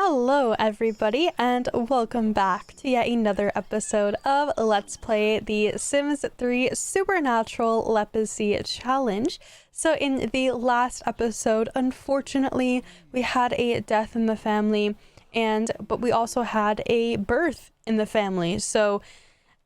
Hello everybody and welcome back to yet another episode of Let's Play the Sims 3 Supernatural Lepacy Challenge. So in the last episode, unfortunately, we had a death in the family, but we also had a birth in the family. So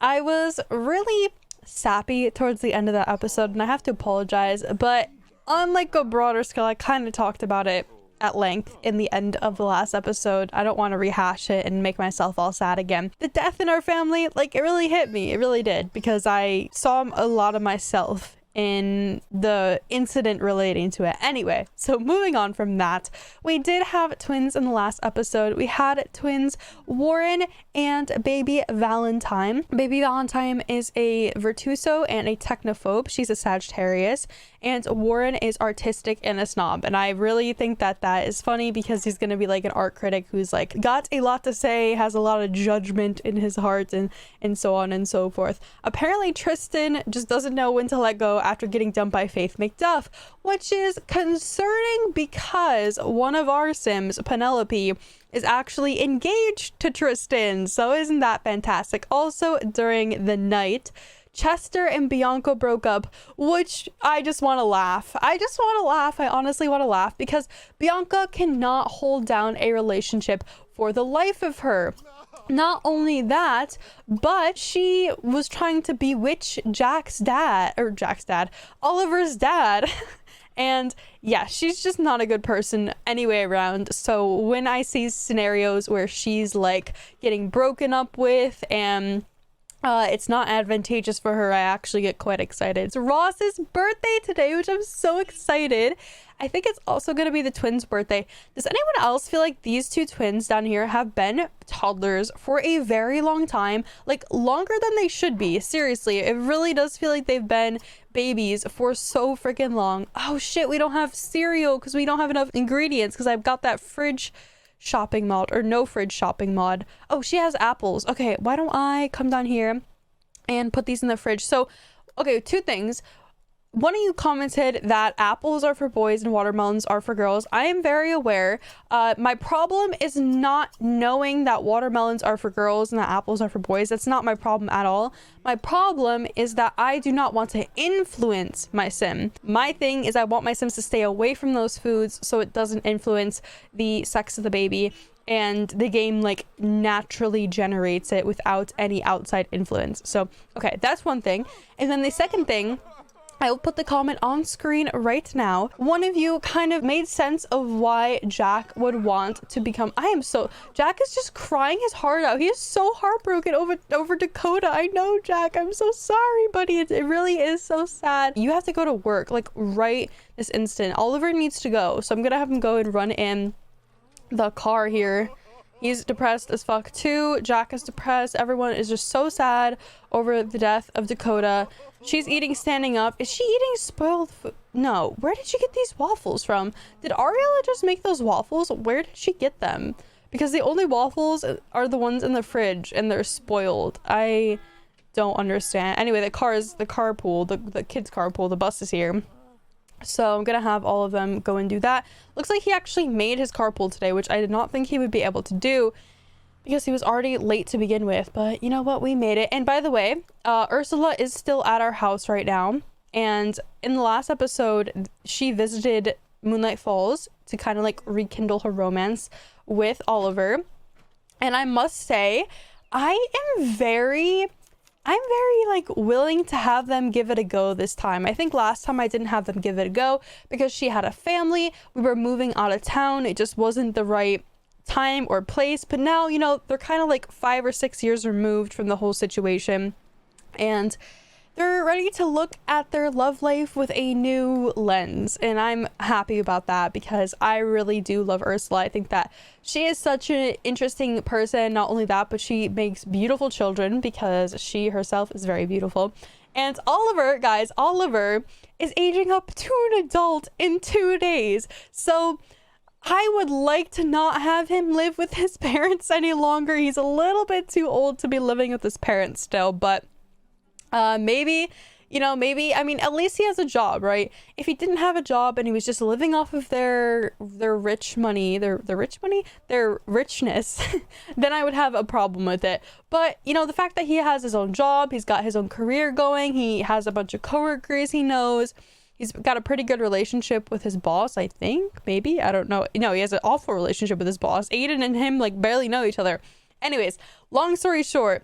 I was really sappy towards the end of that episode and I have to apologize, but on like a broader scale, I kind of talked about it at length in the end of the last episode. I don't want to rehash it and make myself all sad again. The death in our family, like, it really hit me. It really did, because I saw a lot of myself in the incident relating to it. Anyway, so moving on from that, we did have twins in the last episode. We had twins Warren and baby Valentine. Baby Valentine is a virtuoso and a technophobe. She's a Sagittarius, and Warren is artistic and a snob. And I really think that that is funny because he's gonna be like an art critic who's like got a lot to say, has a lot of judgment in his heart, and so on and so forth. Apparently Tristan just doesn't know when to let go after getting dumped by Faith McDuff, which is concerning because one of our Sims, Penelope, is actually engaged to Tristan. So isn't that fantastic? Also, during the night, Chester and Bianca broke up, which I just want to laugh. I honestly want to laugh because Bianca cannot hold down a relationship for the life of her. Not only that, but she was trying to bewitch Oliver's dad. And yeah, she's just not a good person anyway around. So when I see scenarios where she's like getting broken up with and it's not advantageous for her, I actually get quite excited. It's Ross's birthday today, which I'm so excited. I think it's also going to be the twins' birthday. Does anyone else feel like these two twins down here have been toddlers for a very long time? Like, longer than they should be. Seriously, it really does feel like they've been babies for so freaking long. Oh shit, we don't have cereal because we don't have enough ingredients because I've got that fridge shopping mod, or no fridge shopping mod. Oh, she has apples. Okay, why don't I come down here and put these in the fridge? So, okay, two things. One of you commented that apples are for boys and watermelons are for girls. I am very aware. My problem is not knowing that watermelons are for girls and that apples are for boys. That's not my problem at all. My problem is that I do not want to influence my sim. My thing is I want my sims to stay away from those foods so it doesn't influence the sex of the baby, and the game like naturally generates it without any outside influence. So, okay, that's one thing. And then the second thing, I will put the comment on screen right now. One of you kind of made sense of why Jack would want to become... Jack is just crying his heart out. He is so heartbroken over Dakota. I know, Jack. I'm so sorry, buddy. It really is so sad. You have to go to work, like, right this instant. Oliver needs to go, so I'm gonna have him go and run in the car here. He's depressed as fuck too. Jack is depressed. Everyone is just so sad over the death of Dakota. She's eating standing up. Is she eating spoiled food? No. Where did she get these waffles from? Did Ariella just make those waffles? Where did she get them? Because the only waffles are the ones in the fridge and they're spoiled. I don't understand. Anyway, the kids' carpool, the bus is here. So I'm gonna have all of them go and do that. Looks like he actually made his carpool today, which I did not think he would be able to do because he was already late to begin with. But you know what? We made it. And by the way, Ursula is still at our house right now. And in the last episode, she visited Moonlight Falls to kind of like rekindle her romance with Oliver. And I must say, I'm very like willing to have them give it a go this time. I think last time I didn't have them give it a go because she had a family. We were moving out of town. It just wasn't the right time or place. But now, you know, they're kind of like 5 or 6 years removed from the whole situation. And they're ready to look at their love life with a new lens. And I'm happy about that because I really do love Ursula. I think that she is such an interesting person. Not only that, but she makes beautiful children because she herself is very beautiful. And Oliver, guys, Oliver is aging up to an adult in 2 days. So I would like to not have him live with his parents any longer. He's a little bit too old to be living with his parents still, but maybe You know, maybe, I mean, at least he has a job, right? If he didn't have a job and he was just living off of their rich money, their rich money, their richness, then I would have a problem with it. But, you know, the fact that he has his own job, he's got his own career going, he has a bunch of coworkers he knows, he's got a pretty good relationship with his boss, I think, maybe, I don't know. No, he has an awful relationship with his boss. Aiden and him, like, barely know each other. Anyways, long story short,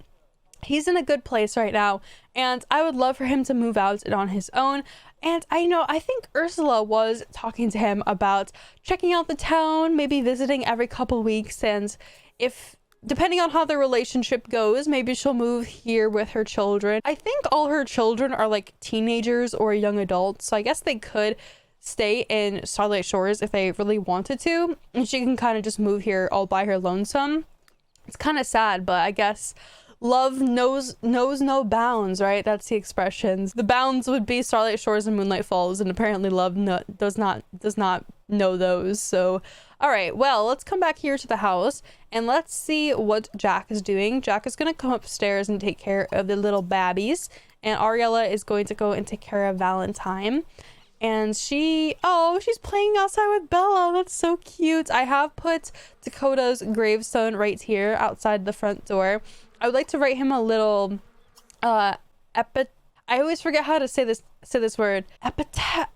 he's in a good place right now, and I would love for him to move out and on his own. And I think Ursula was talking to him about checking out the town, maybe visiting every couple weeks, and if, depending on how their relationship goes, maybe she'll move here with her children. I think all her children are like teenagers or young adults, so I guess they could stay in Starlight Shores if they really wanted to, and she can kind of just move here all by her lonesome. It's kind of sad, but I guess love knows no bounds, right? That's the expressions. The bounds would be Starlight Shores and Moonlight Falls, and apparently love does not know those. So, all right, well, let's come back here to the house and let's see what Jack is doing. Jack is gonna come upstairs and take care of the little babbies, and Ariella is going to go and take care of Valentine. And she's playing outside with Bella. That's so cute. I have put Dakota's gravestone right here outside the front door. I would like to write him a little I always forget how to say this word. Epitaph.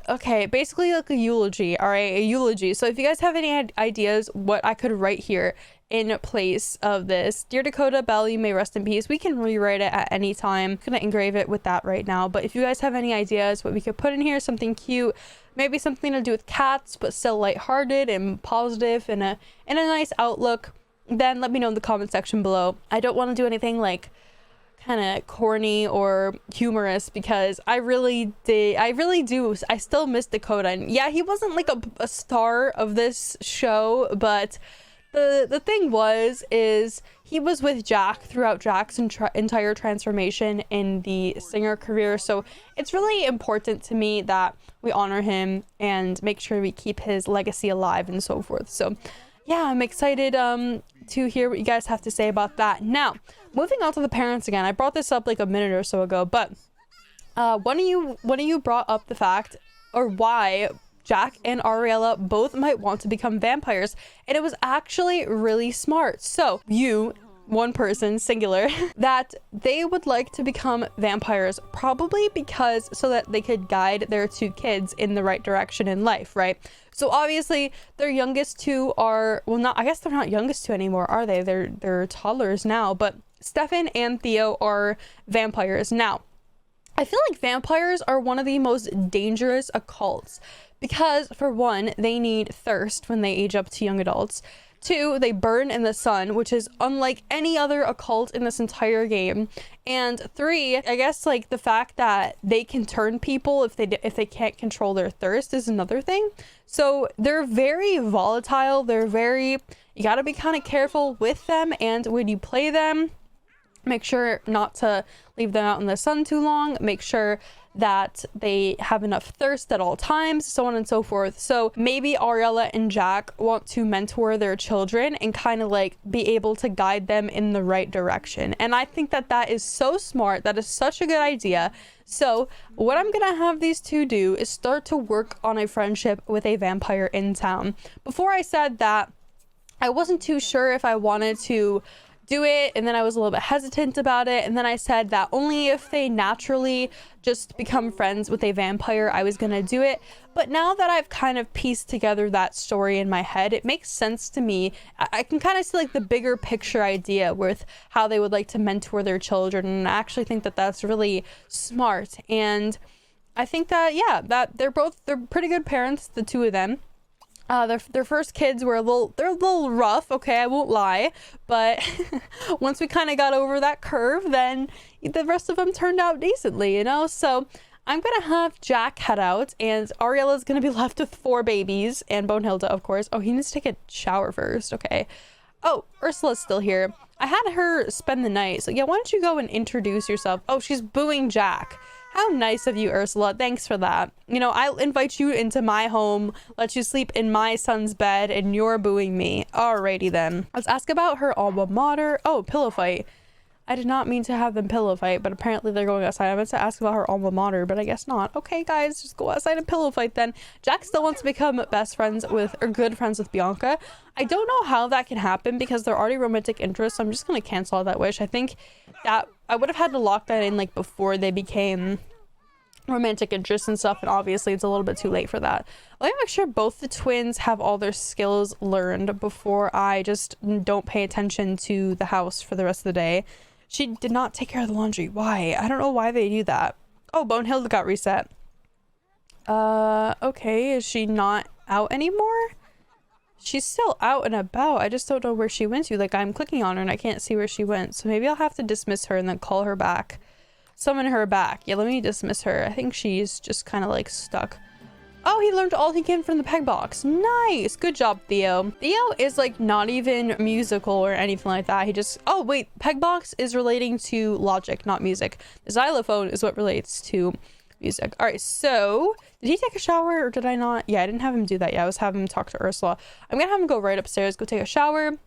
Okay, basically like a eulogy. All right, a eulogy. So if you guys have any ideas what I could write here in place of this: Dear Dakota, Belle, you may rest in peace. We can rewrite it at any time. I'm gonna engrave it with that right now. But if you guys have any ideas what we could put in here, something cute, maybe something to do with cats, but still lighthearted and positive and a nice outlook, then let me know in the comment section below. I don't want to do anything like kind of corny or humorous, because I still miss Dakota. And yeah, he wasn't like a star of this show, but the thing is he was with Jack throughout Jack's entire transformation in the singer career. So it's really important to me that we honor him and make sure we keep his legacy alive and so forth. So yeah, I'm excited to hear what you guys have to say about that. Now, moving on to the parents again. I brought this up like a minute or so ago, but one of you brought up the fact, or why Jack and Ariella both might want to become vampires, and it was actually really smart. So you, one person, singular, that they would like to become vampires, probably because so that they could guide their two kids in the right direction in life, right? So obviously their youngest two are, well, not, I guess they're not youngest two anymore, are they? They're toddlers now, but Stefan and Theo are vampires. Now, I feel like vampires are one of the most dangerous occults because, for one, they need thirst when they age up to young adults. Two, they burn in the sun, which is unlike any other occult in this entire game. And three, I guess like the fact that they can turn people if they can't control their thirst is another thing. So they're very volatile. You gotta be kind of careful with them, and when you play them, make sure not to leave them out in the sun too long. Make sure that they have enough thirst at all times, so on and so forth. So maybe Ariella and Jack want to mentor their children and kind of like be able to guide them in the right direction. And I think that that is so smart. That is such a good idea. So what I'm gonna have these two do is start to work on a friendship with a vampire in town. Before I said that, I wasn't too sure if I wanted to do it, and then I was a little bit hesitant about it, and then I said that only if they naturally just become friends with a vampire I was gonna do it. But now that I've kind of pieced together that story in my head, it makes sense to me. I can kind of see like the bigger picture idea with how they would like to mentor their children, and I actually think that that's really smart. And I think that, yeah, that they're pretty good parents, the two of them. Their first kids were a little rough, okay, I won't lie, but once we kind of got over that curve, then the rest of them turned out decently, you know? So I'm gonna have Jack head out, and Ariella's gonna be left with 4 babies, and Bonehilda, of course. Oh, he needs to take a shower first, okay. Oh, Ursula's still here. I had her spend the night, so yeah, why don't you go and introduce yourself? Oh, she's booing Jack. How nice of you, Ursula. Thanks for that. You know, I'll invite you into my home, let you sleep in my son's bed, and you're booing me. Alrighty then. Let's ask about her alma mater. Oh, pillow fight. I did not mean to have them pillow fight, but apparently they're going outside. I meant to ask about her alma mater, but I guess not. Okay, guys, just go outside and pillow fight then. Jack still wants to become best friends with, or good friends with Bianca. I don't know how that can happen because they're already romantic interests, so I'm just going to cancel that wish. I think that I would have had to lock that in like before they became romantic interests and stuff, and obviously it's a little bit too late for that. Let me make sure both the twins have all their skills learned before I just don't pay attention to the house for the rest of the day. She did not take care of the laundry. Why? I don't know why they do that. Oh, Bonehilda got reset. Okay, is she not out anymore? She's still out and about. I just don't know where she went to. Like, I'm clicking on her and I can't see where she went, so maybe I'll have to dismiss her and then call her back. Summon her back. Yeah, let me dismiss her. I think she's just kind of like stuck. Oh, he learned all he can from the peg box. Nice. Good job, Theo. Theo is like not even musical or anything like that. He just, oh wait, peg box is relating to logic, not music. The xylophone is what relates to music. All right, so did he take a shower or did I not? Yeah, I didn't have him do that. Yeah, I was having him talk to Ursula. I'm gonna have him go right upstairs, go take a shower, and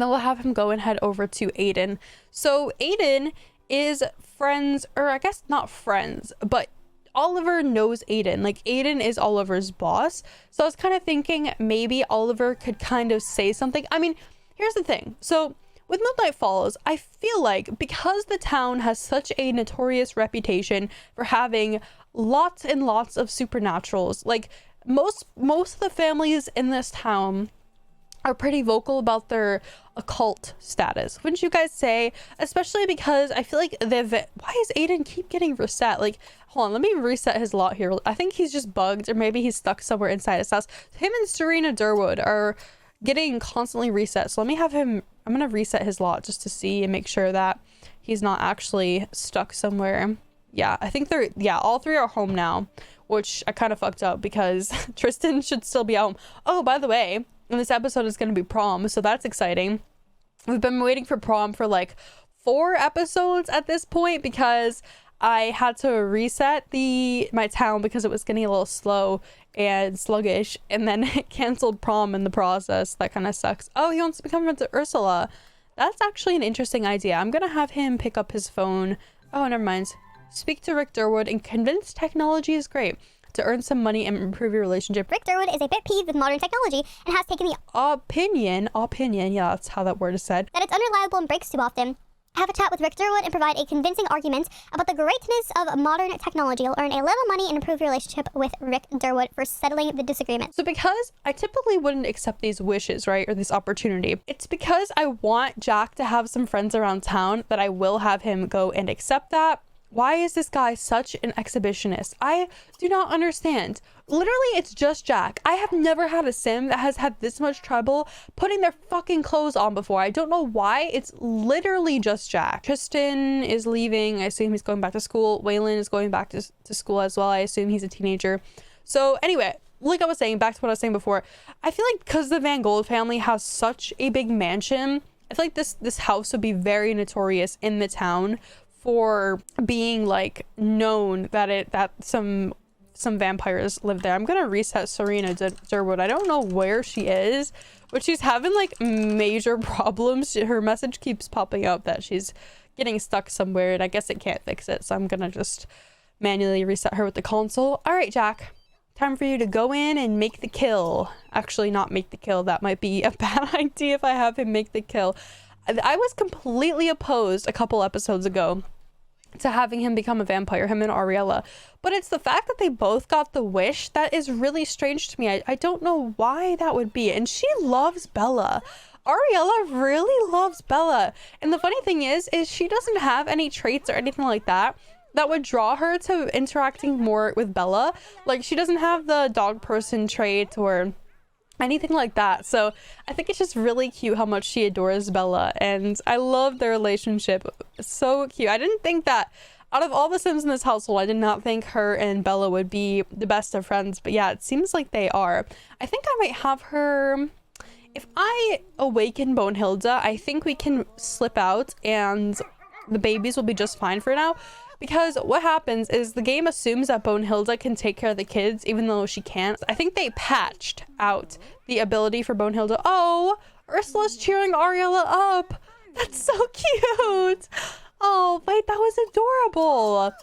then we'll have him go and head over to Aiden. So Aiden is friends, or I guess not friends, but Oliver knows Aiden. Like, Aiden is Oliver's boss. So I was kind of thinking maybe Oliver could kind of say something. I mean, here's the thing. So with Midnight Falls, I feel like because the town has such a notorious reputation for having lots and lots of supernaturals, like most of the families in this town are pretty vocal about their occult status, wouldn't you guys say? Especially because I feel like why is Aiden keep getting reset? Like, hold on, let me reset his lot here. I think he's just bugged, or maybe he's stuck somewhere inside his house. Him and Serena Durwood are getting constantly reset, so let me have him, I'm gonna reset his lot just to see and make sure that he's not actually stuck somewhere. Yeah, I think they're, yeah, all three are home now, which I kind of fucked up because Tristan should still be at home. Oh, by the way, and this episode is going to be prom, so that's exciting. We've been waiting for prom for like 4 episodes at this point because I had to reset my town because it was getting a little slow and sluggish, and then it canceled prom in the process. That kind of sucks. Oh, he wants to become friends with Ursula. That's actually an interesting idea. I'm gonna have him pick up his phone. Oh, never mind. Speak to Rick Durwood and convince technology is great to earn some money and improve your relationship. Rick Durwood is a bit peeved with modern technology and has taken the opinion, yeah, that's how that word is said, that it's unreliable and breaks too often. Have a chat with Rick Durwood and provide a convincing argument about the greatness of modern technology. You'll earn a little money and improve your relationship with Rick Durwood for settling the disagreement. So because I typically wouldn't accept these wishes, right, or this opportunity, it's because I want Jack to have some friends around town that I will have him go and accept that. Why is this guy such an exhibitionist? I do not understand. Literally, it's just Jack. I have never had a sim that has had this much trouble putting their fucking clothes on before. I don't know why. It's literally just Jack. Tristan is leaving. I assume he's going back to school. Waylon is going back to school as well. I assume he's a teenager. So anyway, like I was saying, back to what I was saying before, I feel like because the Van Gold family has such a big mansion, I feel like this house would be very notorious in the town for being like known that some vampires live there. I'm gonna reset Serena Durwood. I don't know where she is, but she's having like major problems. Her message keeps popping up that she's getting stuck somewhere, and I guess it can't fix it, so I'm gonna just manually reset her with the console. All right, Jack, time for you to go in and make the kill. Actually, not make the kill. That might be a bad idea if I have him make the kill. I was completely opposed a couple episodes ago to having him become a vampire, him and Ariella, but it's the fact that they both got the wish that is really strange to me. I don't know why that would be. And she loves Bella. Ariella really loves Bella, and the funny thing is she doesn't have any traits or anything like that would draw her to interacting more with Bella. Like, she doesn't have the dog person trait or anything like that. So I think it's just really cute how much she adores Bella, and I love their relationship. So cute. I didn't think that out of all the Sims in this household, I did not think her and Bella would be the best of friends, but yeah, it seems like they are. I think I might have her, if I awaken Bonehilda, I think we can slip out and the babies will be just fine for now. Because what happens is the game assumes that Bonehilda can take care of the kids, even though she can't. I think they patched out the ability for Bonehilda. Oh, Ursula's cheering Ariella up. That's so cute. Oh, wait, that was adorable.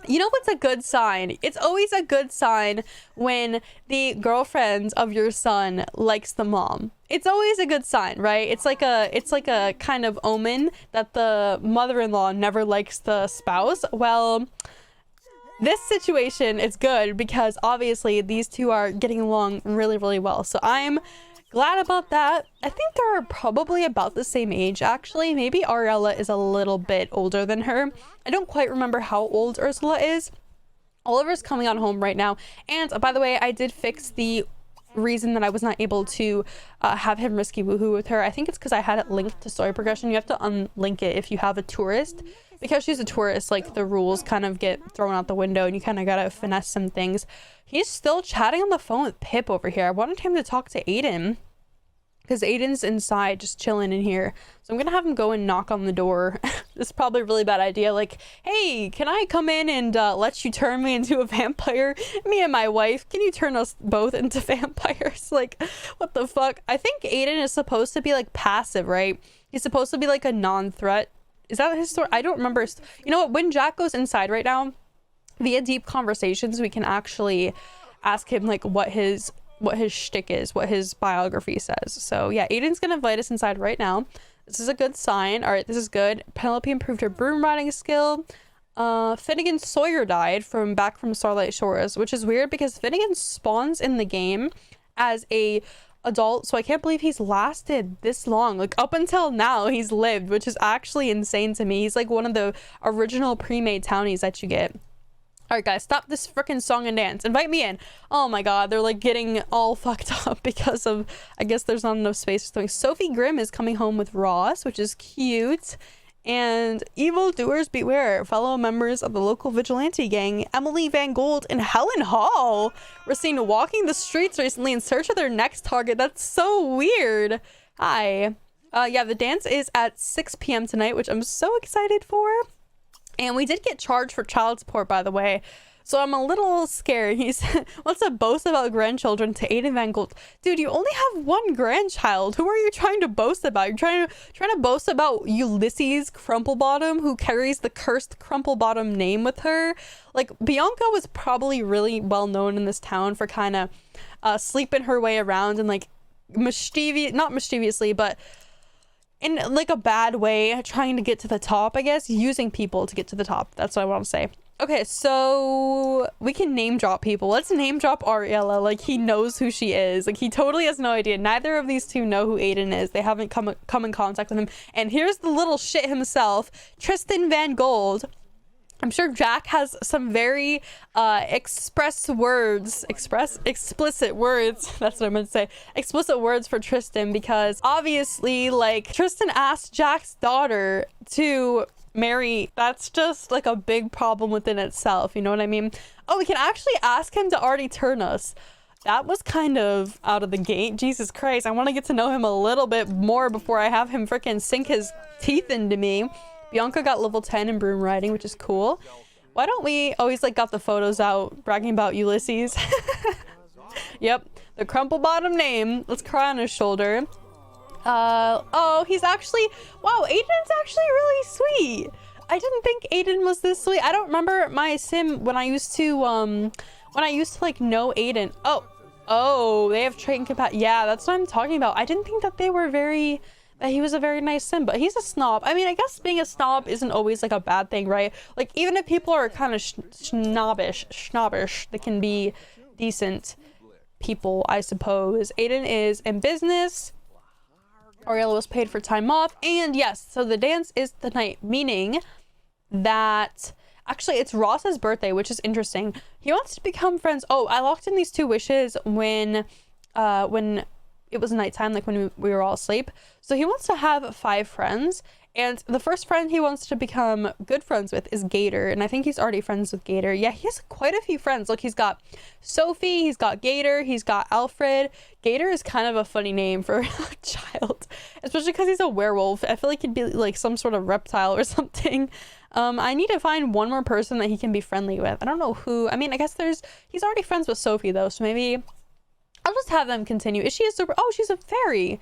You know what's a good sign? It's always a good sign when the girlfriend of your son likes the mom. It's always a good sign, right? It's like a kind of omen that the mother-in-law never likes the spouse. Well, this situation is good because obviously these two are getting along really, really well. So I'm glad about that. I think they're probably about the same age, actually. Maybe Ariella is a little bit older than her. I don't quite remember how old Ursula is. Oliver's coming on home right now. And by the way, I did fix the reason that I was not able to have him risky woohoo with her. I think it's because I had it linked to story progression. You have to unlink it if you have a tourist. Because she's a tourist, like, the rules kind of get thrown out the window and you kind of gotta finesse some things. He's still chatting on the phone with Pip over here. I wanted him to talk to Aiden because Aiden's inside just chilling in here. So I'm gonna have him go and knock on the door. This is probably a really bad idea. Like, hey, can I come in and let you turn me into a vampire? Me and my wife, can you turn us both into vampires? Like, what the fuck? I think Aiden is supposed to be like passive, right? He's supposed to be like a non-threat. Is that his story? I don't remember. You know what? When Jack goes inside right now, via deep conversations, we can actually ask him like what his shtick is, what his biography says. So yeah, Aiden's gonna invite us inside right now. This is a good sign. All right, this is good. Penelope improved her broom riding skill. Finnegan Sawyer died back from Starlight Shores, which is weird because Finnegan spawns in the game as a adult, so I can't believe he's lasted this long. Like, up until now he's lived, which is actually insane to me. He's like one of the original pre-made townies that you get. All right, guys, stop this freaking song and dance. Invite me in. Oh my god, they're like getting all fucked up because of, I guess there's not enough space for something. Sophie Grimm is coming home with Ross, which is cute. And evildoers beware. Fellow members of the local vigilante gang, Emily Van Gold and Helen Hall, were seen walking the streets recently in search of their next target. That's so weird. Hi. Yeah, the dance is at 6 p.m. tonight, which I'm so excited for. And we did get charged for child support, by the way. So I'm a little scared. He's wants to boast about grandchildren to Aiden Van Gold. Dude, you only have one grandchild. Who are you trying to boast about? You're trying to boast about Ulysses Crumplebottom, who carries the cursed Crumplebottom name with her. Like, Bianca was probably really well known in this town for kind of sleeping her way around and like not mischievously, but in like a bad way, trying to get to the top, I guess, using people to get to the top. That's what I want to say. Okay, so we can name drop people. Let's name drop Ariella. Like, he knows who she is. Like, he totally has no idea. Neither of these two know who Aiden is. They haven't come in contact with him. And here's the little shit himself, Tristan Van Gold. I'm sure Jack has some very explicit words. That's what I meant to say. Explicit words for Tristan, because obviously, like, Tristan asked Jack's daughter to marry. That's just like a big problem within itself. You know what I mean? Oh, we can actually ask him to already turn us. That was kind of out of the gate. Jesus Christ. I want to get to know him a little bit more before I have him freaking sink his teeth into me. Bianca got level 10 in broom riding, which is cool. Why don't we always like got the photos out bragging about Ulysses? Yep, the Crumplebottom name. Let's cry on his shoulder. Oh, he's actually, wow, Aiden's actually really sweet. I didn't think Aiden was this sweet. I don't remember my sim when I used to like know Aiden. Oh, they have trait and capacity. Yeah, that's what I'm talking about. I didn't think that that he was a very nice sim, but he's a snob. I mean, I guess being a snob isn't always like a bad thing, right? Like, even if people are kind of snobbish, they can be decent people, I suppose. Aiden is in business. Ariella was paid for time off. And yes, so the dance is tonight, meaning that actually it's Ross's birthday, which is interesting. He wants to become friends. Oh, I locked in these 2 wishes when it was nighttime, like when we were all asleep. So he wants to have 5 friends. And the first friend he wants to become good friends with is Gator. And I think he's already friends with Gator. Yeah, he has quite a few friends. Look, he's got Sophie, he's got Gator, he's got Alfred. Gator is kind of a funny name for a child, especially because he's a werewolf. I feel like he'd be like some sort of reptile or something. I need to find one more person that he can be friendly with. I don't know who. I mean, I guess he's already friends with Sophie though. So maybe I'll just have them continue. Is she a super? Oh, she's a fairy.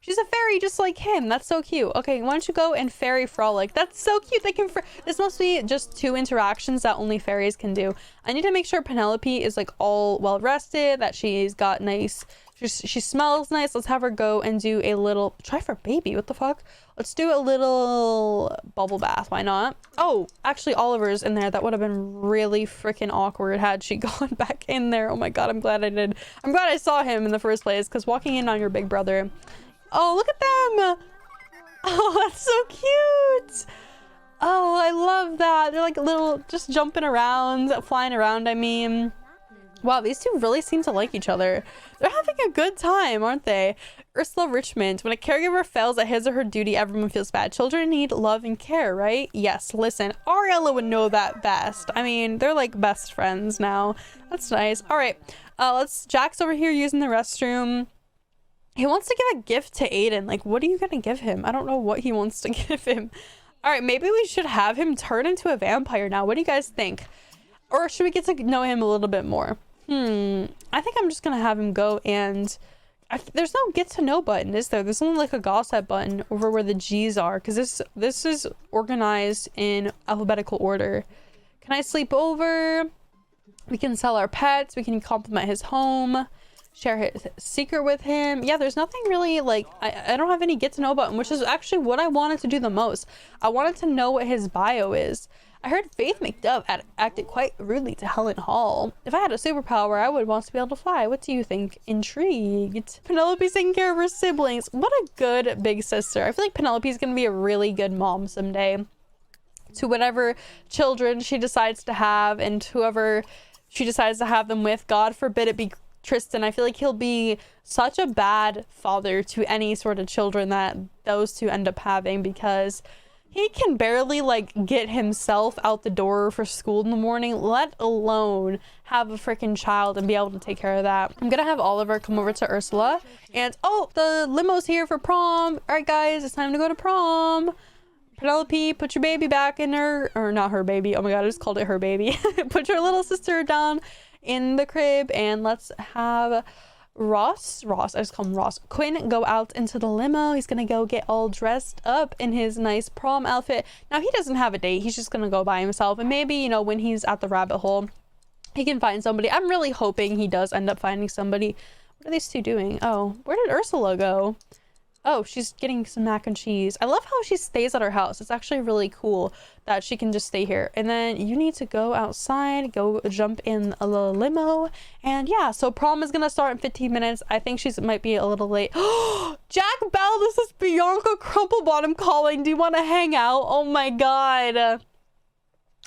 She's a fairy just like him. That's so cute. Okay, why don't you go and fairy frolic? That's so cute. They can this must be just 2 interactions that only fairies can do. I need to make sure Penelope is like all well rested, that she's got nice, she smells nice. Let's have her go and do a little, try for baby, what the fuck? Let's do a little bubble bath, why not? Oh, actually Oliver's in there. That would have been really freaking awkward had she gone back in there. Oh my god, I'm glad I did. I'm glad I saw him in the first place, because walking in on your big brother. Oh, look at them! Oh, that's so cute! Oh, I love that. They're like little, just jumping around, flying around, I mean. Wow, these two really seem to like each other. They're having a good time, aren't they? Ursula Richmond. When a caregiver fails at his or her duty, everyone feels bad. Children need love and care, right? Yes, listen. Ariella would know that best. I mean, they're like best friends now. That's nice. All right. Jack's over here using the restroom. He wants to give a gift to Aiden. Like, what are you gonna give him? I don't know what he wants to give him. All right, maybe we should have him turn into a vampire now. What do you guys think? Or should we get to know him a little bit more? I think I'm just gonna have him go and there's no get to know button, is there? There's only like a gossip button over where the G's are, because this is organized in alphabetical order. Can I sleep over? We can sell our pets. We can compliment his home, share his secret with him. Yeah, there's nothing really like, I don't have any get to know button, which is actually what I wanted to do the most. I wanted to know what his bio is. I heard Faith McDove acted quite rudely to Helen Hall. If I had a superpower, I would want to be able to fly. What do you think? Intrigued. Penelope's taking care of her siblings. What a good big sister. I feel like Penelope's gonna be a really good mom someday to whatever children she decides to have and whoever she decides to have them with. God forbid it be Tristan. I feel like he'll be such a bad father to any sort of children that those two end up having, because he can barely like get himself out the door for school in the morning, let alone have a freaking child and be able to take care of that. I'm gonna have Oliver come over to Ursula and, oh, the limo's here for prom. All right, guys, it's time to go to prom. Penelope, put your baby back in her, or not her baby. Oh my god, I just called it her baby. Put your little sister down in the crib and let's have Ross, I just call him Ross, Quinn go out into the limo. He's gonna go get all dressed up in his nice prom outfit. Now he doesn't have a date, he's just gonna go by himself, and maybe, you know, when he's at the rabbit hole he can find somebody. I'm really hoping he does end up finding somebody. What are these two doing? Oh, where did Ursula go? Oh, she's getting some mac and cheese. I love how she stays at her house. It's actually really cool that she can just stay here. And then you need to go outside, go jump in a little limo. And yeah, so prom is gonna start in 15 minutes. I think she might be a little late. Jack Bell, this is Bianca Crumplebottom calling. Do you want to hang out? Oh my god.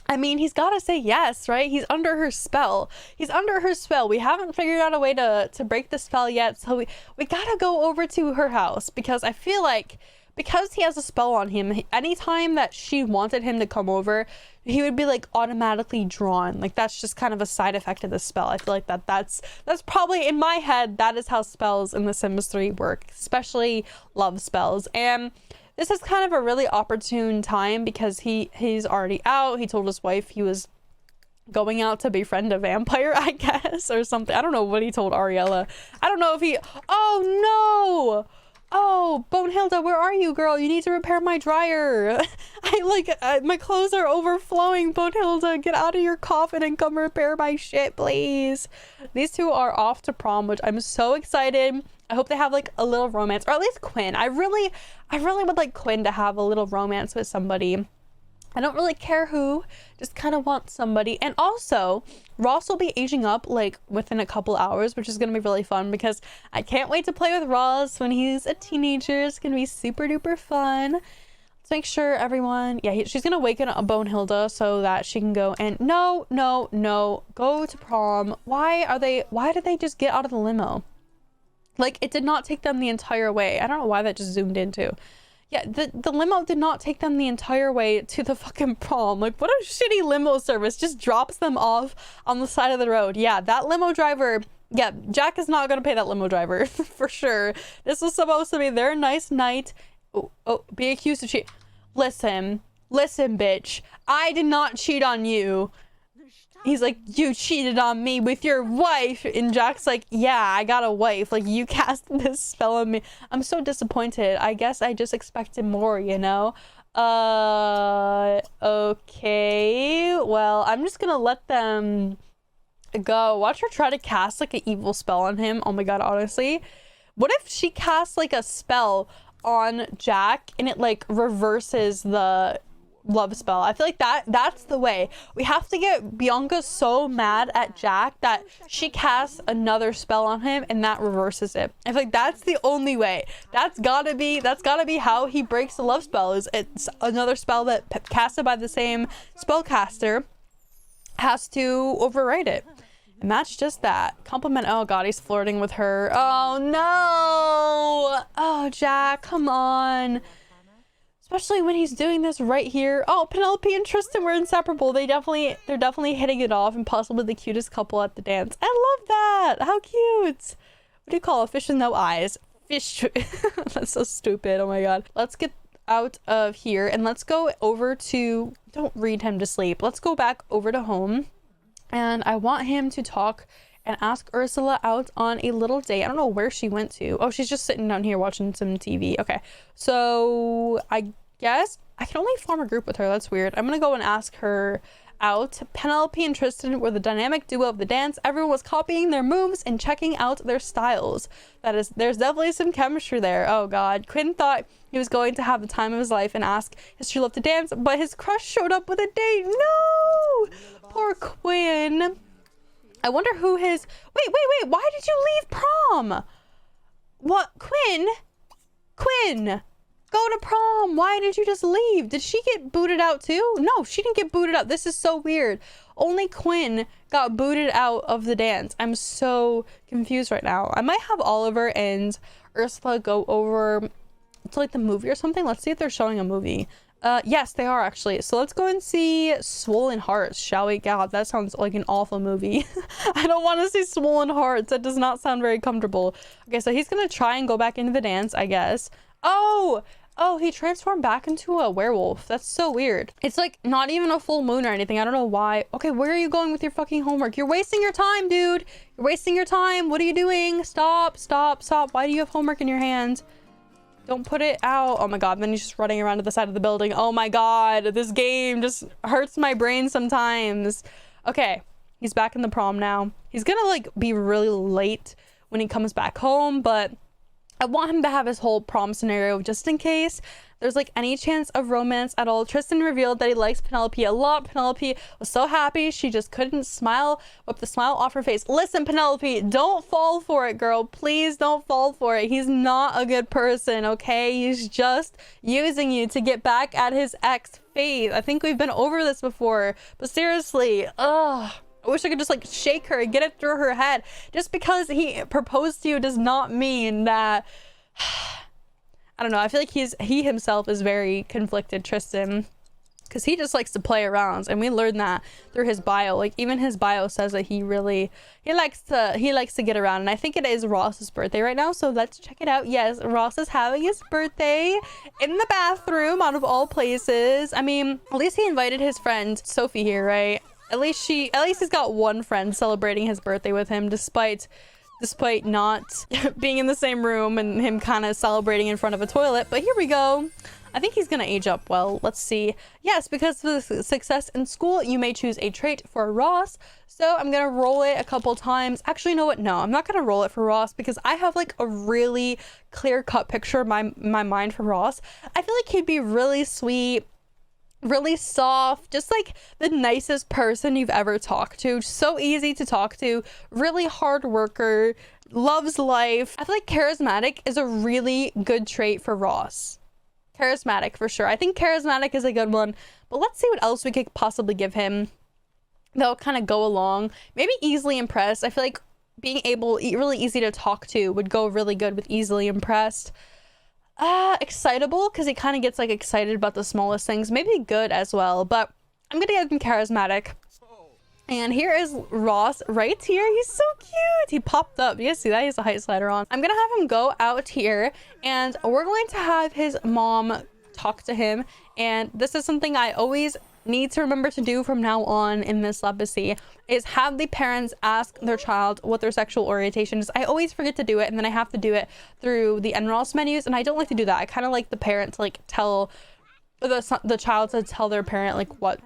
I mean, he's got to say yes, right? He's under her spell. He's under her spell. We haven't figured out a way to break the spell yet. So we got to go over to her house, because I feel like because he has a spell on him, anytime that she wanted him to come over, he would be like automatically drawn. Like that's just kind of a side effect of the spell. I feel like that's probably, in my head, that is how spells in The Sims 3 work, especially love spells. And this is kind of a really opportune time because he's already out. He told his wife he was going out to befriend a vampire, I guess, or something. I don't know what he told Ariella. I don't know if he... Oh, no! Oh, Bonehilda, where are you, girl? You need to repair my dryer. My clothes are overflowing. Bonehilda, get out of your coffin and come repair my shit, please. These two are off to prom, which I'm so excited. I hope they have like a little romance, or at least Quinn. I really would like Quinn to have a little romance with somebody. I don't really care who, just kind of want somebody. And also, Ross will be aging up like within a couple hours, which is going to be really fun because I can't wait to play with Ross when he's a teenager. It's going to be super duper fun. Let's make sure everyone, yeah, she's going to waken up Bonehilda so that she can go and no, go to prom. Why did they just get out of the limo? Like, it did not take them the entire way. I don't know why that just zoomed into. Yeah, the limo did not take them the entire way to the fucking prom. Like, what a shitty limo service. Just drops them off on the side of the road. Yeah, that limo driver... Yeah, Jack is not going to pay that limo driver, for sure. This was supposed to be their nice night. Oh, be accused of cheating. Listen, bitch. I did not cheat on you. he's like, you cheated on me with your wife. And Jack's like, yeah, I got a wife. Like, you cast this spell on me. I'm so disappointed. I guess I just expected more, you know? Okay. Well, I'm just gonna let them go. Watch her try to cast like an evil spell on him. Oh my god, honestly. What if she casts like a spell on Jack and it like reverses the love spell? I feel like that's the way. We have to get Bianca so mad at Jack that she casts another spell on him and that reverses it. I feel like that's the only way. That's gotta be how he breaks the love spell. Is it's another spell that casted by the same spellcaster has to override it. And that's just that. Compliment. Oh god, he's flirting with her. Oh no. Oh Jack, come on. Especially when he's doing this right here. Oh, Penelope and Tristan were inseparable. They're definitely hitting it off and possibly the cutest couple at the dance. I love that. How cute. What do you call a fish with no eyes? Fish. That's so stupid. Oh my god. Let's get out of here and let's go over to, don't read him to sleep. Let's go back over to home. And I want him to talk and ask Ursula out on a little date. I don't know where she went to. Oh, she's just sitting down here watching some TV. Okay, so I guess I can only form a group with her. That's weird. I'm gonna go and ask her out. Penelope and Tristan were the dynamic duo of the dance. Everyone was copying their moves and checking out their styles. There's definitely some chemistry there. Oh god. Quinn thought he was going to have the time of his life and ask his true love to dance, but his crush showed up with a date. No! Poor Quinn. I wonder who his... Wait. Why did you leave prom? What? Quinn? Go to prom. Why did you just leave? Did she get booted out too? No, she didn't get booted out. This is so weird. Only Quinn got booted out of the dance. I'm so confused right now. I might have Oliver and Ursula go over to like the movie or something. Let's see if they're showing a movie. Yes, they are actually. So let's go and see Swollen Hearts, shall we? God, that sounds like an awful movie. I don't want to see Swollen Hearts. That does not sound very comfortable. Okay, so he's gonna try and go back into the dance, I guess. Oh, he transformed back into a werewolf. That's so weird. It's like not even a full moon or anything. I don't know why. Okay, where are you going with your fucking homework? You're wasting your time, dude. You're wasting your time. What are you doing? Stop. Why do you have homework in your hand? Don't put it out. Oh my god, then he's just running around to the side of the building. Oh my god, this game just hurts my brain sometimes. Okay, he's back in the prom now. He's gonna like be really late when he comes back home, but I want him to have his whole prom scenario just in case there's like any chance of romance at all. Tristan revealed that he likes Penelope a lot. Penelope was so happy she just couldn't smile, wipe the smile off her face. Listen, Penelope, don't fall for it, girl. Please don't fall for it. He's not a good person, okay? He's just using you to get back at his ex, Faith. I think we've been over this before, but seriously, ugh. I wish I could just like shake her and get it through her head. Just because he proposed to you does not mean that... I don't know. I feel like he himself is very conflicted, Tristan, because he just likes to play around, and we learned that through his bio. Like even his bio says that he likes to get around, and I think it is Ross's birthday right now, so let's check it out. Yes, Ross is having his birthday in the bathroom, out of all places. I mean, at least he invited his friend Sophie here, right? At least he's got one friend celebrating his birthday with him, despite not being in the same room and him kind of celebrating in front of a toilet. But here we go. I think he's gonna age up well. Let's see. Yes, because of the success in school, you may choose a trait for Ross. So I'm gonna roll it a couple times. Actually, you know what? No, I'm not gonna roll it for Ross because I have like a really clear-cut picture of my mind for Ross. I feel like he'd be really sweet, really soft, just like the nicest person you've ever talked to. So easy to talk to, really hard worker, loves life. I feel like charismatic is a really good trait for Ross. Charismatic for sure. I think charismatic is a good one, but let's see what else we could possibly give him that'll kind of go along. Maybe easily impressed. I feel like being really easy to talk to would go really good with easily impressed. Excitable, because he kind of gets like excited about the smallest things. Maybe good as well, but I'm gonna give him charismatic. And here is Ross right here. He's so cute. He popped up. You guys see that? He has a height slider on. I'm gonna have him go out here and we're going to have his mom talk to him. And this is something I always need to remember to do from now on in this Lepacy is have the parents ask their child what their sexual orientation is. I always forget to do it, and then I have to do it through the NROS menus, and I don't like to do that. I kind of like the parent to like tell the child to tell their parent like what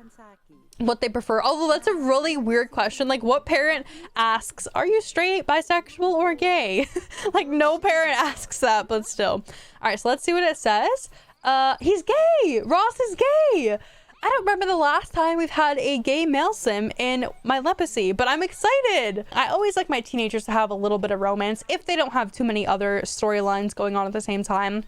they prefer. Although that's a really weird question. Like, what parent asks, are you straight, bisexual, or gay? Like, no parent asks that, but still. All right, so let's see what it says. He's gay. Ross is gay. I don't remember the last time we've had a gay male sim in my Lepacy, but I'm excited. I always like my teenagers to have a little bit of romance if they don't have too many other storylines going on at the same time.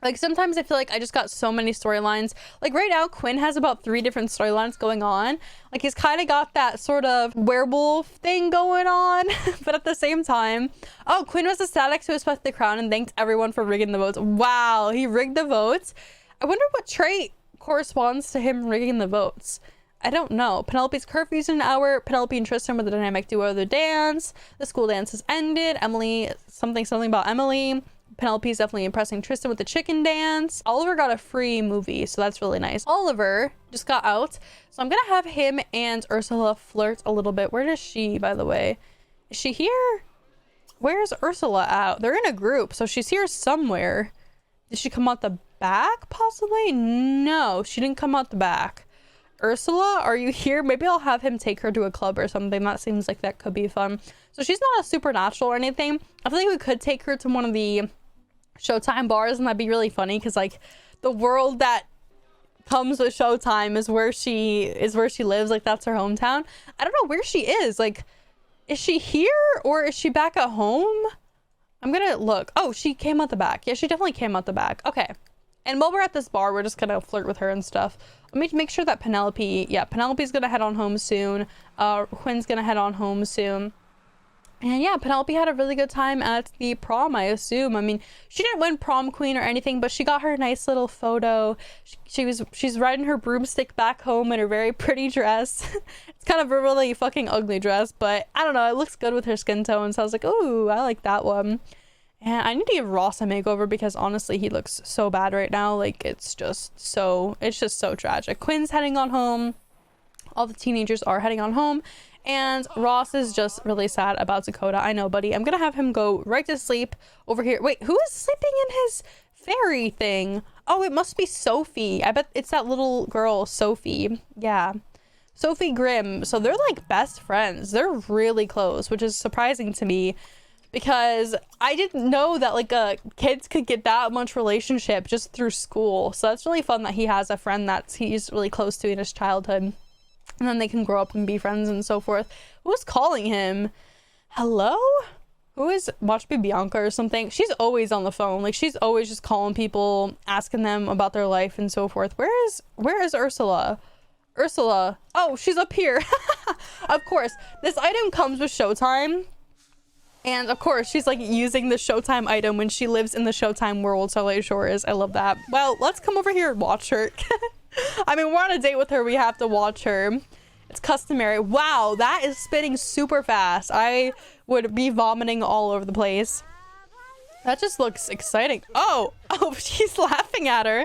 Like, sometimes I feel like I just got so many storylines. Like, right now, Quinn has about 3 different storylines going on. Like, he's kind of got that sort of werewolf thing going on. But at the same time... Oh, Quinn was ecstatic to respect the crown and thanked everyone for rigging the votes. Wow, he rigged the votes. I wonder what trait corresponds to him rigging the votes. I don't know. Penelope's curfew's in an hour. Penelope and Tristan were the dynamic duo of the dance. The school dance has ended. Emily... Something about Emily. Penelope's definitely impressing Tristan with the chicken dance. Oliver got a free movie, so that's really nice. Oliver just got out, so I'm gonna have him and Ursula flirt a little bit. Where is she, by the way? Is she here? Where's Ursula at? They're in a group, so she's here somewhere. Did she come out the back, possibly? No, she didn't come out the back. Ursula, are you here? Maybe I'll have him take her to a club or something. That seems like that could be fun. So she's not a supernatural or anything. I feel like we could take her to one of the Showtime bars, and that'd be really funny because like the world that comes with Showtime is where she lives. Like, that's her hometown. I don't know where she is. Like, is she here or is she back at home? I'm gonna look. Oh, she came out the back. Yeah, she definitely came out the back. Okay. And while we're at this bar, we're just gonna flirt with her and stuff. Let me make sure that Penelope's gonna head on home soon. Quinn's gonna head on home soon. And yeah, Penelope had a really good time at the prom, I assume. I mean, she didn't win prom queen or anything, but she got her nice little photo. She's riding her broomstick back home in her very pretty dress. It's kind of a really fucking ugly dress, but I don't know, it looks good with her skin tone. So I was like, ooh, I like that one. And I need to give Ross a makeover because honestly, he looks so bad right now. Like, it's just so tragic. Quinn's heading on home. All the teenagers are heading on home. And Ross is just really sad about Dakota. I know, buddy. I'm gonna have him go right to sleep over here. Wait, who is sleeping in his fairy thing? Oh, it must be Sophie. I bet it's that little girl, Sophie. Yeah. Sophie Grimm. So they're like best friends. They're really close, which is surprising to me because I didn't know that like kids could get that much relationship just through school. So that's really fun that he has a friend that he's really close to in his childhood. And then they can grow up and be friends and so forth. Who's calling him? Hello? Who is... Watch Me Bianca or something? She's always on the phone. Like, she's always just calling people, asking them about their life and so forth. Where is Ursula? Ursula. Oh, she's up here. Of course. This item comes with Showtime. And of course, she's like using the Showtime item when she lives in the Showtime world. Starlight Shores. I love that. Well, let's come over here and watch her. I mean, we're on a date with her. We have to watch her. It's customary. Wow, that is spinning super fast. I would be vomiting all over the place. That just looks exciting. Oh, she's laughing at her.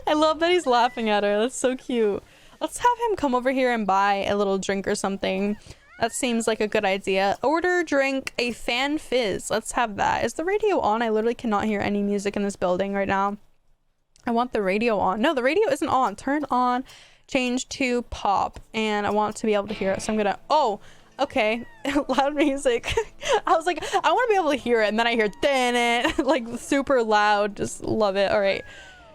I love that he's laughing at her. That's so cute. Let's have him come over here and buy a little drink or something. That seems like a good idea. Order, drink, a fan fizz. Let's have that. Is the radio on? I literally cannot hear any music in this building right now. I want the radio on. No, the radio isn't on. Turn on, change to pop, and I want to be able to hear it. So I'm gonna... Oh, okay. Loud music. I was like, I want to be able to hear it, and then I hear it, like super loud. Just love it. All right.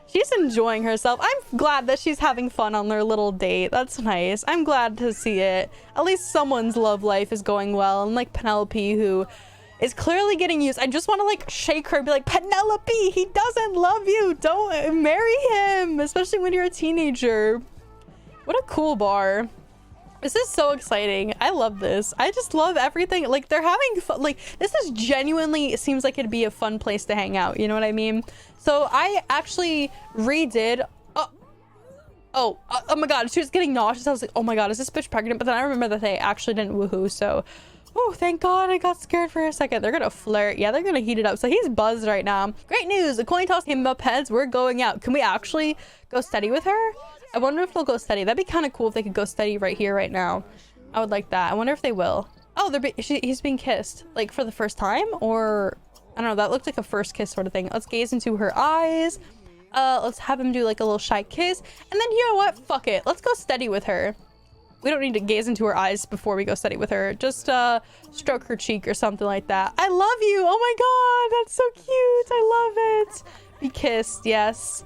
She's enjoying herself. I'm glad that she's having fun on their little date. That's nice. I'm glad to see it. At least someone's love life is going well. And like Penelope, who is clearly getting used. I just want to like shake her and be like, Penelope, he doesn't love you. Don't marry him, especially when you're a teenager. What a cool bar. This is so exciting. I love this. I just love everything. Like, they're having fun. Like, this is genuinely, it seems like it'd be a fun place to hang out. You know what I mean? So I actually redid. Oh my god, she was getting nauseous. I was like, oh my god, is this bitch pregnant? But then I remember that they actually didn't woohoo. So oh, thank God, I got scared for a second. They're gonna flirt. Yeah, they're gonna heat it up. So he's buzzed right now. Great news. The coin toss came up heads. We're going out. Can we actually go steady with her? I wonder if they'll go steady. That'd be kind of cool if they could go steady right here, right now. I would like that. I wonder if they will. Oh, he's being kissed. Like, for the first time? Or, I don't know. That looked like a first kiss sort of thing. Let's gaze into her eyes. Let's have him do, like, a little shy kiss. And then, you know what? Fuck it. Let's go steady with her. We don't need to gaze into her eyes before we go steady with her. Just, stroke her cheek or something like that. I love you! Oh my god! That's so cute! I love it! Be kissed. Yes.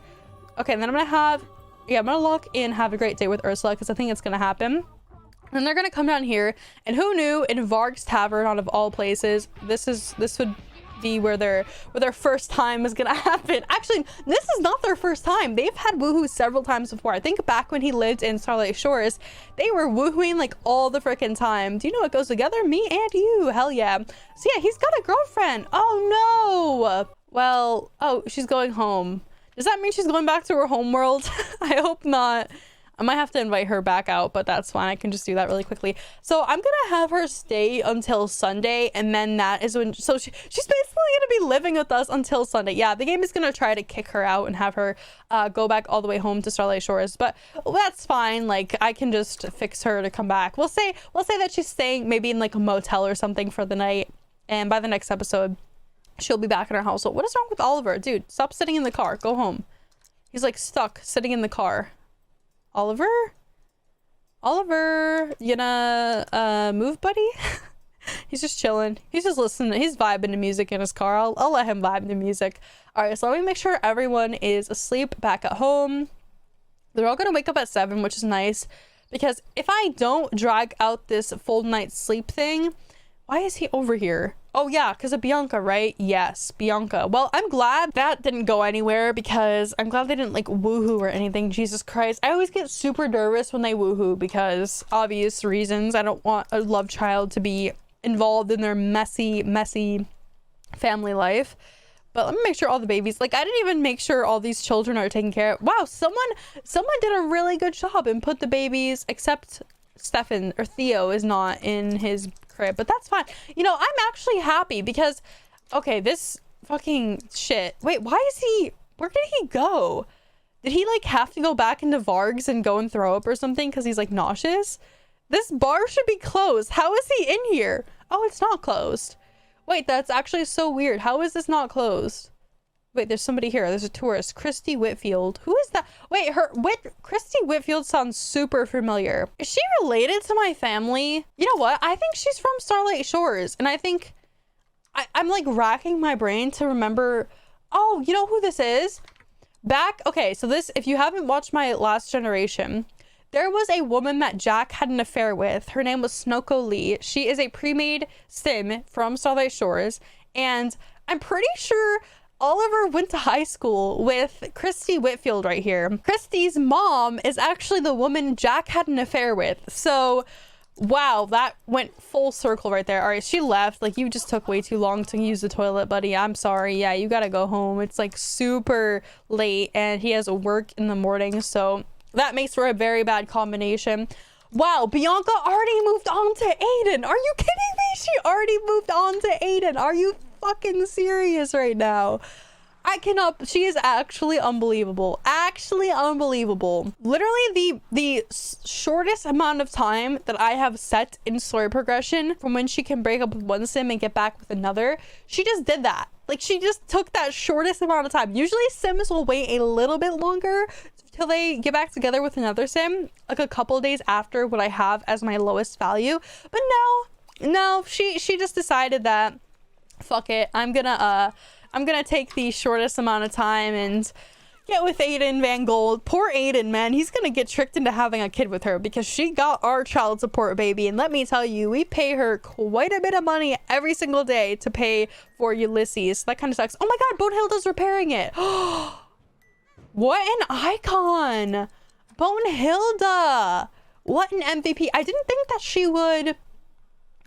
Okay, and then I'm gonna lock in Have a Great Day with Ursula, because I think it's gonna happen. And they're gonna come down here, and who knew, in Varg's Tavern, out of all places, this would be where their first time is gonna happen. Actually, this is not their first time. They've had woohoo several times before. I think back when he lived in Starlight Shores, they were woohooing like all the freaking time. Do you know what goes together? Me and you. Hell yeah. So yeah, he's got a girlfriend. Oh no. Well, oh, she's going home. Does that mean she's going back to her home world? I hope not. I might have to invite her back out, but that's fine. I can just do that really quickly. So I'm gonna have her stay until Sunday, and then that is when... So she's basically gonna be living with us until Sunday. Yeah, the game is gonna try to kick her out and have her go back all the way home to Starlight Shores, but that's fine. Like, I can just fix her to come back. We'll say that she's staying maybe in like a motel or something for the night, and by the next episode, she'll be back in her household. What is wrong with Oliver? Dude, stop sitting in the car. Go home. He's like stuck sitting in the car. Oliver, you gonna move, buddy? He's just chilling. He's just listening. He's vibing to music in his car. I'll let him vibe to music. All right, so let me make sure everyone is asleep back at home. They're all gonna wake up at 7, which is nice, because if I don't drag out this full night sleep thing, why is he over here? Oh yeah, because of Bianca, right? Yes, Bianca. Well, I'm glad that didn't go anywhere, because I'm glad they didn't like woohoo or anything. Jesus Christ. I always get super nervous when they woohoo because obvious reasons. I don't want a love child to be involved in their messy family life. But let me make sure all the babies, like, I didn't even make sure all these children are taken care of. Wow, someone did a really good job and put the babies, except Stefan or Theo is not in his crib, but that's fine. You know, I'm actually happy because, okay, this fucking shit. Wait, why is he, where did he go? Did he like have to go back into Varg's and go and throw up or something because he's like nauseous? This bar should be closed. How is he in here? Oh, it's not closed. Wait, that's actually so weird. How is this not closed? Wait, there's somebody here. There's a tourist. Christy Whitfield. Who is that? Wait, Christy Whitfield sounds super familiar. Is she related to my family? You know what? I think she's from Starlight Shores. And I think... I'm like racking my brain to remember... Oh, you know who this is? Okay, so this... If you haven't watched my Last Generation... There was a woman that Jack had an affair with. Her name was Snoko Lee. She is a pre-made sim from Starlight Shores. And I'm pretty sure... Oliver went to high school with Christy Whitfield right here. Christy's mom is actually the woman Jack had an affair with. So, wow, that went full circle right there. All right, she left. Like, you just took way too long to use the toilet, buddy. I'm sorry. Yeah, you gotta go home. It's like super late and he has work in the morning. So that makes for a very bad combination. Wow, Bianca already moved on to Aiden. Are you kidding me? She already moved on to Aiden. Are you fucking serious right now? I cannot. She is actually unbelievable. Actually unbelievable. Literally the shortest amount of time that I have set in story progression from when she can break up with one sim and get back with another. She just did that. Like, she just took that shortest amount of time. Usually sims will wait a little bit longer till they get back together with another sim, like a couple of days after what I have as my lowest value. But no, she just decided that fuck it, I'm gonna take the shortest amount of time and get with Aiden Van Gold. Poor Aiden, man. He's gonna get tricked into having a kid with her because she got our child support baby. And let me tell you, we pay her quite a bit of money every single day to pay for Ulysses. That kind of sucks. Oh my god, Bonehilda's repairing it. What an icon. Bonehilda. What an MVP. I didn't think that she would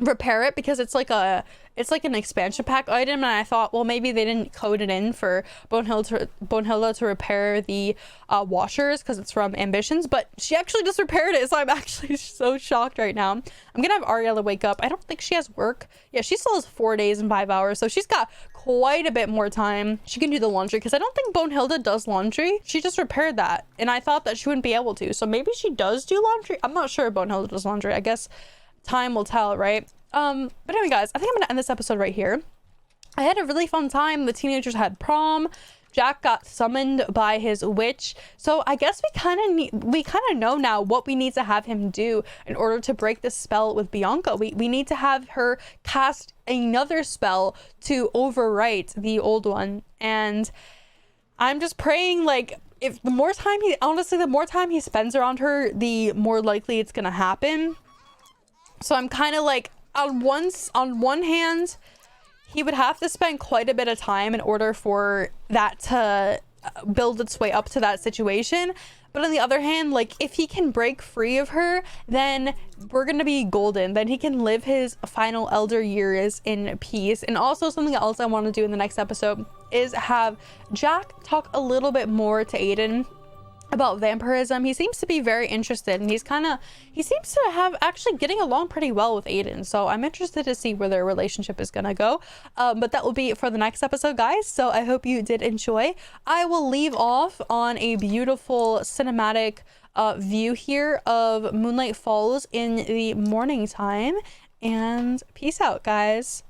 repair it because it's like an expansion pack item, and I thought, well, maybe they didn't code it in for Bonehilda to repair the washers because it's from Ambitions, but she actually just repaired it, so I'm actually so shocked right now. I'm gonna have Ariella wake up. I don't think she has work. Yeah, she still has 4 days and 5 hours, so she's got quite a bit more time. She can do the laundry because I don't think Bonehilda does laundry. She just repaired that, and I thought that she wouldn't be able to, so maybe she does do laundry. I'm not sure if Bonehilda does laundry. I guess time will tell, right? But anyway, guys, I think I'm gonna end this episode right here. I had a really fun time. The teenagers had prom. Jack got summoned by his witch, so I guess we kind of know now what we need to have him do in order to break this spell with Bianca. We need to have her cast another spell to overwrite the old one, and I'm just praying, like, if the more time he spends around her, the more likely it's gonna happen. So I'm kind of like, on one hand, he would have to spend quite a bit of time in order for that to build its way up to that situation. But on the other hand, like, if he can break free of her, then we're gonna be golden. Then he can live his final elder years in peace. And also, something else I want to do in the next episode is have Jack talk a little bit more to Aiden about vampirism. He seems to be very interested, and he seems to have actually getting along pretty well with Aiden, so I'm interested to see where their relationship is gonna go. But that will be for the next episode, guys, so I hope you did enjoy. I will leave off on a beautiful cinematic view here of Moonlight Falls in the morning time, and peace out, guys.